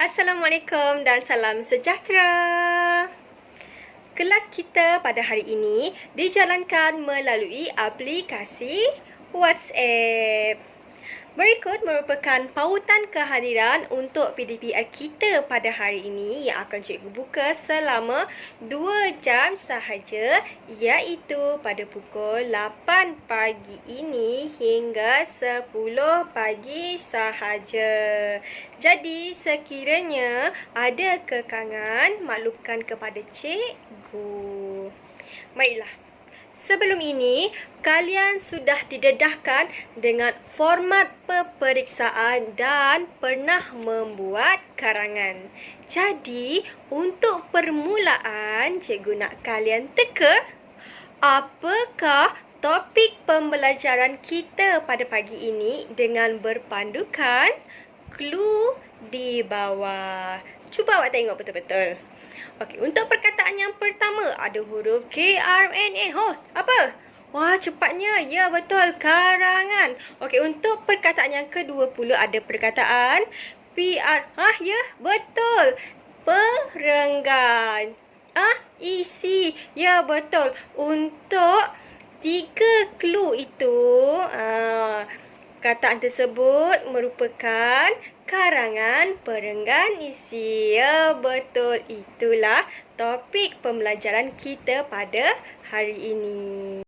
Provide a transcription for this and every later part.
Assalamualaikum dan salam sejahtera. Kelas kita pada hari ini dijalankan melalui aplikasi WhatsApp. Berikut merupakan pautan kehadiran untuk PDPR kita pada hari ini yang akan cikgu buka selama 2 jam sahaja, iaitu pada pukul 8 pagi ini hingga 10 pagi sahaja. Jadi sekiranya ada kekangan, maklumkan kepada cikgu. Baiklah. Sebelum ini, kalian sudah didedahkan dengan format peperiksaan dan pernah membuat karangan. Jadi, untuk permulaan, cikgu nak kalian teka apakah topik pembelajaran kita pada pagi ini dengan berpandukan clue di bawah. Cuba awak tengok betul-betul. Okey, untuk perkataan yang pertama ada huruf KRNN. Apa? Wah, cepatnya. Ya, betul. Karangan. Okey, untuk perkataan yang kedua pula ada perkataan PR. Ya, betul. Perenggan. Isi. Ya, betul. Untuk 3 clue itu, kataan tersebut merupakan karangan, perenggan, isi. Ya, betul. Itulah topik pembelajaran kita pada hari ini.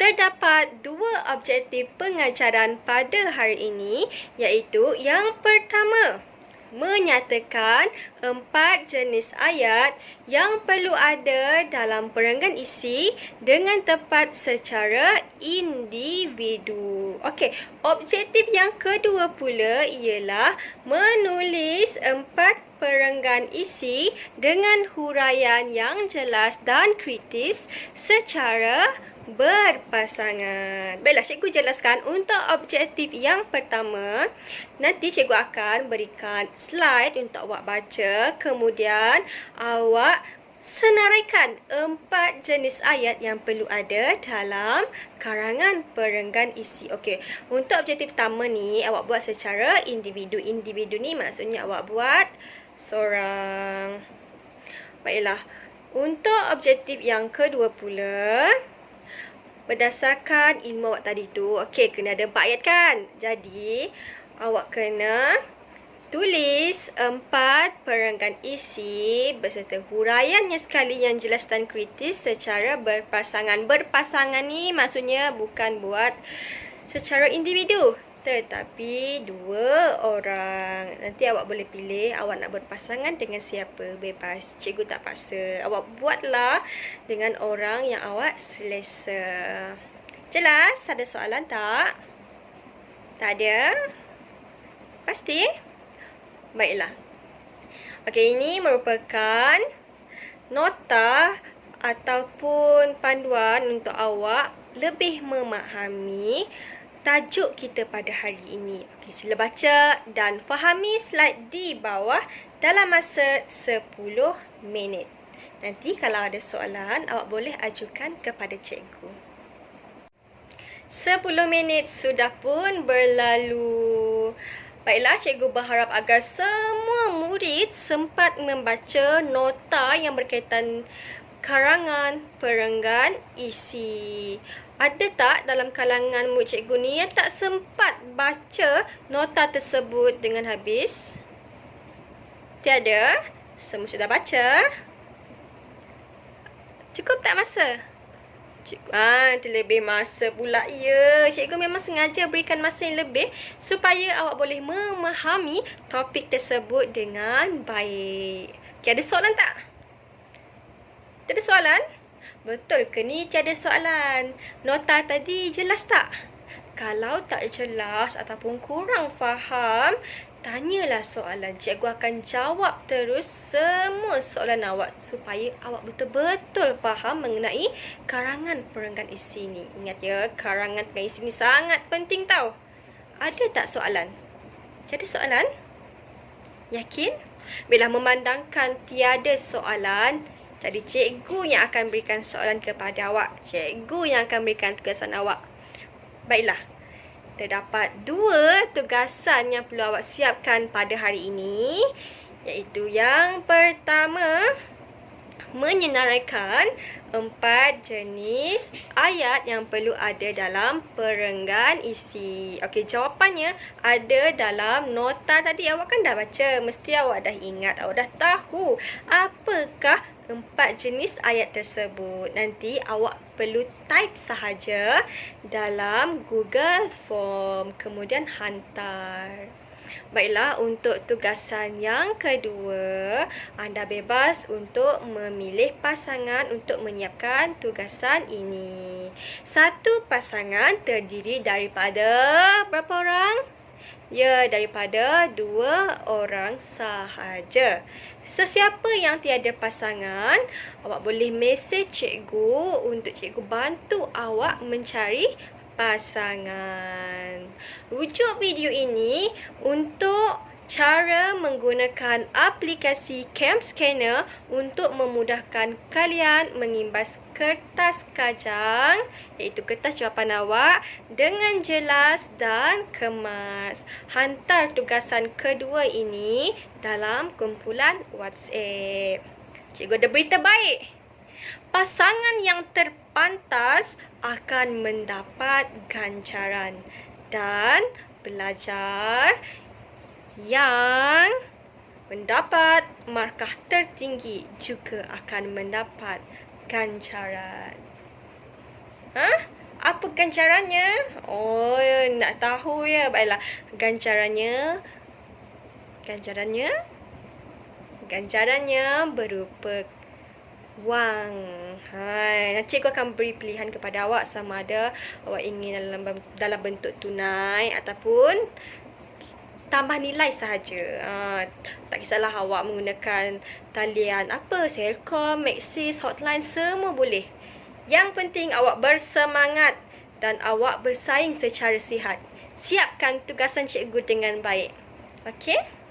Terdapat 2 objektif pengajaran pada hari ini, iaitu yang pertama, menyatakan 4 jenis ayat yang perlu ada dalam perenggan isi dengan tepat secara individu. Okey, objektif yang kedua pula ialah menulis 4 perenggan isi dengan huraian yang jelas dan kritis secara berpasangan. Baiklah, cikgu jelaskan untuk objektif yang pertama. Nanti cikgu akan berikan slide untuk awak baca. Kemudian awak senaraikan 4 jenis ayat yang perlu ada dalam karangan perenggan isi. Okey, untuk objektif pertama ni awak buat secara individu. Individu ni maksudnya awak buat seorang. Baiklah, untuk objektif yang kedua pula, berdasarkan ilmu awak tadi tu, okey, kena ada 4 ayat kan? Jadi, awak kena tulis 4 perenggan isi beserta huraiannya sekali yang jelas dan kritis secara berpasangan. Berpasangan ni maksudnya bukan buat secara individu, tetapi 2 orang. Nanti awak boleh pilih awak nak berpasangan dengan siapa, bebas. Cikgu tak paksa. Awak buatlah dengan orang yang awak selesa. Jelas? Ada soalan tak? Tak ada? Pasti? Baiklah. Okey, ini merupakan nota ataupun panduan untuk awak lebih memahami tajuk kita pada hari ini. Okey, sila baca dan fahami slide di bawah dalam masa 10 minit. Nanti kalau ada soalan, awak boleh ajukan kepada cikgu. 10 minit sudah pun berlalu. Baiklah, cikgu berharap agar semua murid sempat membaca nota yang berkaitan karangan perenggan isi. Ada tak dalam kalangan murid cikgu ni yang tak sempat baca nota tersebut dengan habis? Tiada? Semua sudah baca? Cukup tak masa? Terlebih masa pula. Ya, cikgu memang sengaja berikan masa yang lebih supaya awak boleh memahami topik tersebut dengan baik. Okay, ada soalan tak? Tiada soalan? Betul ke ni tiada soalan? Nota tadi jelas tak? Kalau tak jelas ataupun kurang faham, tanyalah soalan. Cikgu akan jawab terus semua soalan awak supaya awak betul-betul faham mengenai karangan perenggan isi ni. Ingat ya, karangan perenggan isi ni sangat penting tau. Ada tak soalan? Tiada soalan? Yakin? Bila memandangkan tiada soalan, jadi cikgu yang akan berikan soalan kepada awak. Cikgu yang akan berikan tugasan awak. Baiklah. Terdapat 2 tugasan yang perlu awak siapkan pada hari ini. Iaitu yang pertama, menyenaraikan 4 jenis ayat yang perlu ada dalam perenggan isi. Okey, jawapannya ada dalam nota tadi. Awak kan dah baca. Mesti awak dah ingat, awak dah tahu apakah 4 jenis ayat tersebut. Nanti awak perlu type sahaja dalam Google Form. Kemudian hantar. Baiklah, untuk tugasan yang kedua, anda bebas untuk memilih pasangan untuk menyiapkan tugasan ini. Satu pasangan terdiri daripada berapa orang? Ya, daripada 2 orang sahaja. Sesiapa yang tiada pasangan, awak boleh mesej cikgu untuk cikgu bantu awak mencari pasangan. Rujuk video ini untuk cara menggunakan aplikasi Cam Scanner untuk memudahkan kalian mengimbas kertas kajang, iaitu kertas jawapan awak, dengan jelas dan kemas. Hantar tugasan kedua ini dalam kumpulan WhatsApp. Cikgu ada berita baik. Pasangan yang terpantas akan mendapat ganjaran, dan pelajar yang mendapat markah tertinggi juga akan mendapat ganjaran. Apa ganjarannya? Oh, nak tahu ya? Baiklah, ganjarannya berupa wang. Nanti aku akan beri pilihan kepada awak sama ada awak ingin dalam bentuk tunai ataupun tambah nilai sahaja. Tak kisahlah awak menggunakan talian apa, Selcom, Maxis, Hotline, semua boleh. Yang penting awak bersemangat dan awak bersaing secara sihat. Siapkan tugasan cikgu dengan baik. Okey?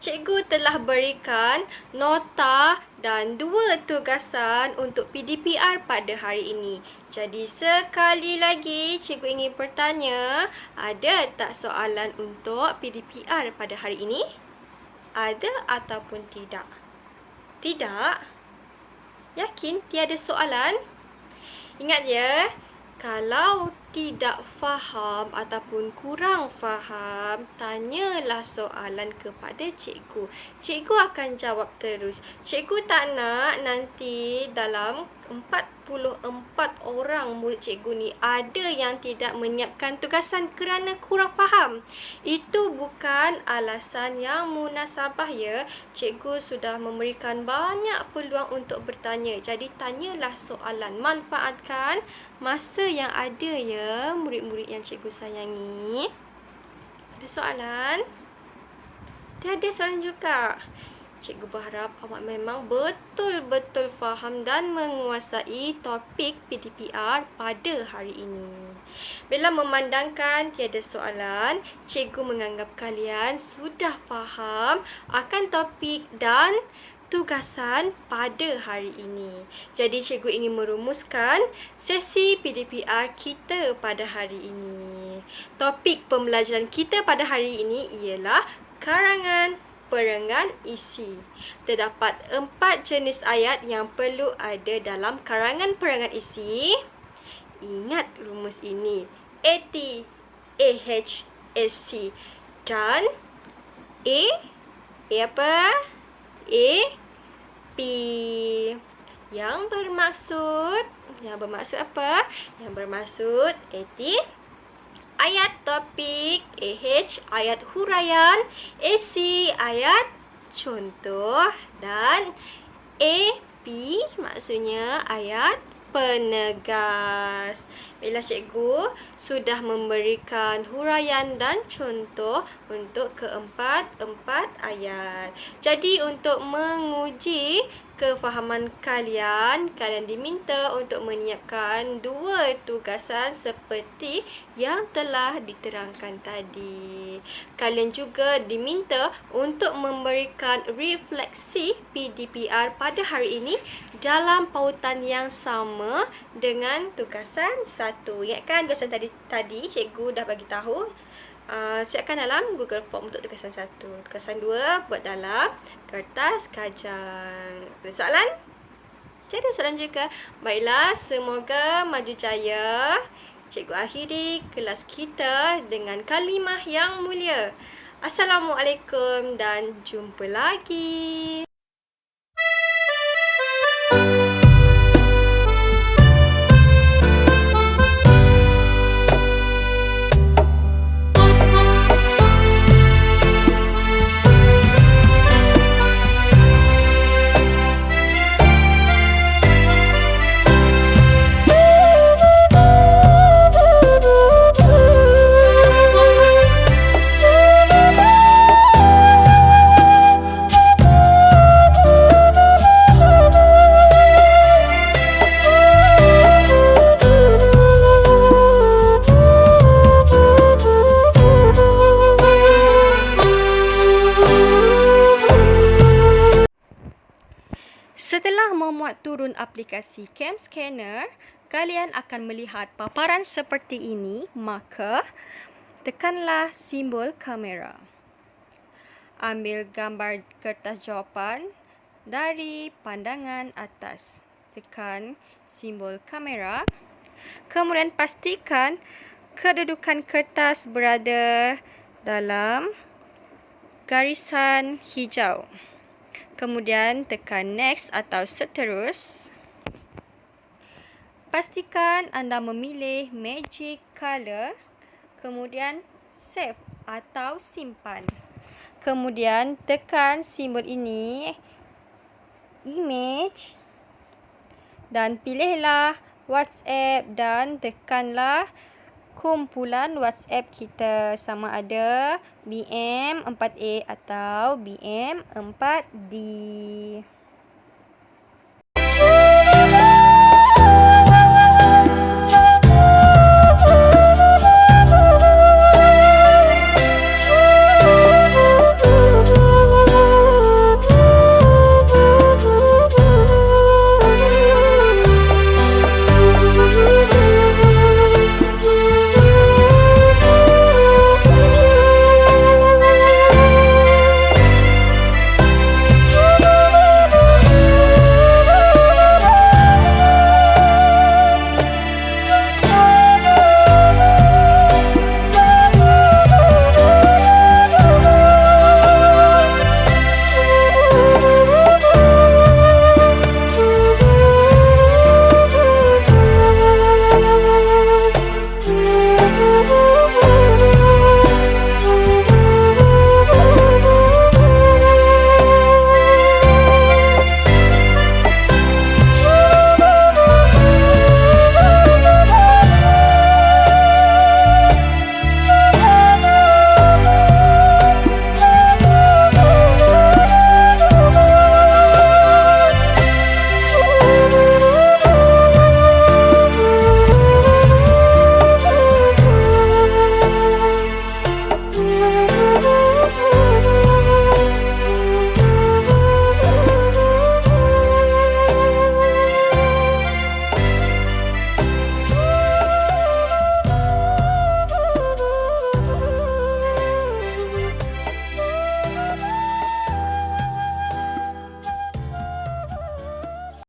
Cikgu telah berikan nota dan 2 tugasan untuk PDPR pada hari ini. Jadi sekali lagi cikgu ingin bertanya, ada tak soalan untuk PDPR pada hari ini? Ada ataupun tidak? Tidak? Yakin tiada soalan? Ingat ya, kalau tidak faham ataupun kurang faham, tanyalah soalan kepada cikgu. Cikgu akan jawab terus. Cikgu tak nak nanti dalam 44 orang murid cikgu ni ada yang tidak menyiapkan tugasan kerana kurang faham. Itu bukan alasan yang munasabah ya. Cikgu sudah memberikan banyak peluang untuk bertanya. Jadi tanyalah soalan. Manfaatkan masa yang ada ya, murid-murid yang cikgu sayangi. Ada soalan? Tiada soalan juga. Cikgu berharap awak memang betul-betul faham dan menguasai topik PDPR pada hari ini. Bila memandangkan tiada soalan, cikgu menganggap kalian sudah faham akan topik dan tugasan pada hari ini. Jadi cikgu ingin merumuskan sesi PDPR kita pada hari ini. Topik pembelajaran kita pada hari ini ialah karangan perenggan isi. Terdapat 4 jenis ayat yang perlu ada dalam karangan perenggan isi. Ingat rumus ini. AT, AH, SC dan A apa? P. Yang bermaksud apa? Yang bermaksud AT ayat topik, AH ayat huraian, AC ayat contoh dan AP maksudnya ayat penegas. Bila cikgu sudah memberikan huraian dan contoh untuk keempat ayat. Jadi untuk menguji kefahaman kalian diminta untuk menyiapkan 2 tugasan seperti yang telah diterangkan tadi. Kalian juga diminta untuk memberikan refleksi PDPR pada hari ini dalam pautan yang sama dengan tugasan 1. Ingatkan tugasan tadi cikgu dah bagi tahu Siapkan dalam Google Form untuk tugasan 1. Tugasan 2, buat dalam kertas kajang. Ada soalan? Tiada soalan juga. Baiklah, semoga maju jaya. Cikgu akhiri kelas kita dengan kalimah yang mulia. Assalamualaikum dan jumpa lagi. Setelah memuat turun aplikasi Cam Scanner, kalian akan melihat paparan seperti ini, maka tekanlah simbol kamera. Ambil gambar kertas jawapan dari pandangan atas. Tekan simbol kamera. Kemudian pastikan kedudukan kertas berada dalam garisan hijau. Kemudian tekan next atau seterus. Pastikan anda memilih magic color. Kemudian save atau simpan. Kemudian tekan simbol ini, image, dan pilihlah WhatsApp dan tekanlah kumpulan WhatsApp kita sama ada BM4A atau BM4D.